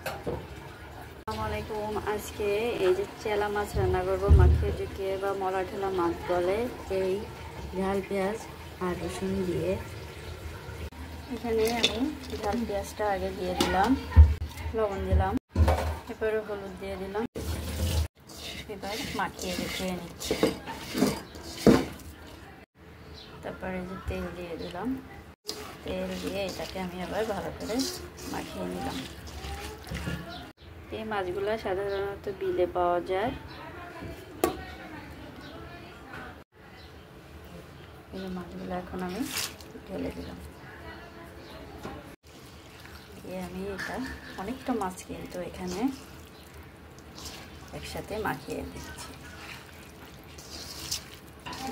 আসসালামু আলাইকুম। আজকে এই যে চেলা মাছ রান্না করবো, মাখিয়ে ঝুঁকিয়ে বা মলা ঠেলা মাছ বলে। এই ঝাল পেঁয়াজ আর রসুন দিয়ে এখানে আমি ঝাল পেঁয়াজটা আগে দিয়ে দিলাম, লবণ দিলাম, এরপরে হলুদ দিয়ে দিলাম। এবার মাখিয়ে রেখে নিচ্ছি। তারপরে যে তেল দিয়ে দিলাম, তেল দিয়ে এটাকে আমি আবার ভালো করে মাখিয়ে নিলাম। এই মাছগুলো সাধারণত বিলে পাওয়া যায়। এই মাছগুলো এখন আমি ঢেলে দিলাম। আমি এটা অনেকটা মাছ কিন্তু এখানে একসাথে মাখিয়ে দিচ্ছি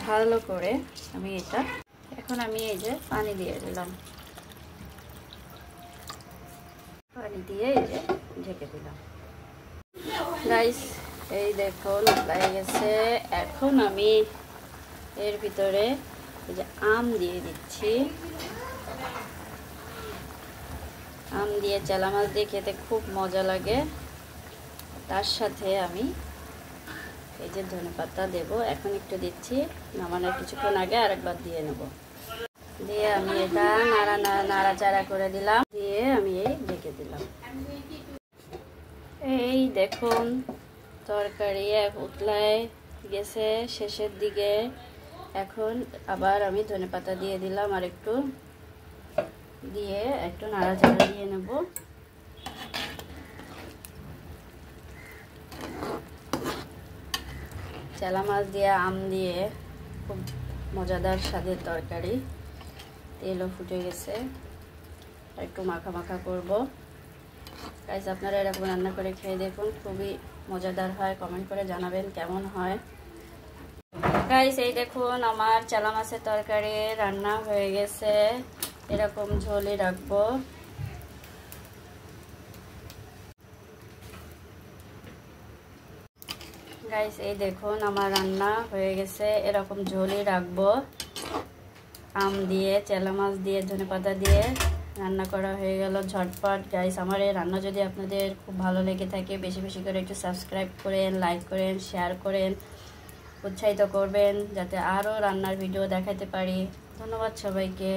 ভালো করে। আমি এটা এখন আমি এই যে পানি দিয়ে দিলাম, পানি দিয়ে এই যে ঢেকে দিলাম। গাইস এই দেখুন হয়ে গেছে। এখন আমি এর ভিতরে এই যে আম দিয়ে দিচ্ছি। আম দিয়ে চেলা মাছ দিয়ে খেতে খুব মজা লাগে। তার সাথে আমি এই যে ধনেপাতা দেব, এখন একটু দিচ্ছি, নামানোর কিছুক্ষণ আগে আরেকবার দিয়ে নেব। দিয়ে আমি এটা নাড়াচাড়া করে দিলাম, দিয়ে আমি এই ঢেকে দিলাম। এই দেখুন তরকারি উতলায় গেছে শেষের দিকে। এখন আবার আমি ধনেপাতা দিয়ে দিলাম, আর একটু দিয়ে একটু নাড়াচাড়া দিয়ে নেব। চেলা মাছ দিয়ে আম দিয়ে খুব মজাদার স্বাদের তরকারি। তেলও ফুটে গেছে, একটু মাখা মাখা করব। গাইস আপনারা এরকম রান্না করে খেয়ে দেখুন, খুবই মজাদার হয়। কমেন্ট করে জানাবেন কেমন হয়। গাইস এই দেখুন আমার চেলা মাছের তরকারি রান্না হয়ে গেছে। এরকম ঝোলই রাখবো। গাইস এই দেখুন আমার রান্না হয়ে গেছে, এরকম ঝোলই রাখবো। আম দিয়ে চেলা মাছ দিয়ে ধনেপাতা দিয়ে রান্না করা হয়ে গেল ঝটপট। গাইস আমার এই রান্না যদি আপনাদের খুব ভালো লেগে থাকে, বেশি বেশি করে একটু সাবস্ক্রাইব করেন, লাইক করেন, শেয়ার করেন, উৎসাহিত করবেন যাতে আরও রান্নার ভিডিও দেখাতে পারি। ধন্যবাদ সবাইকে।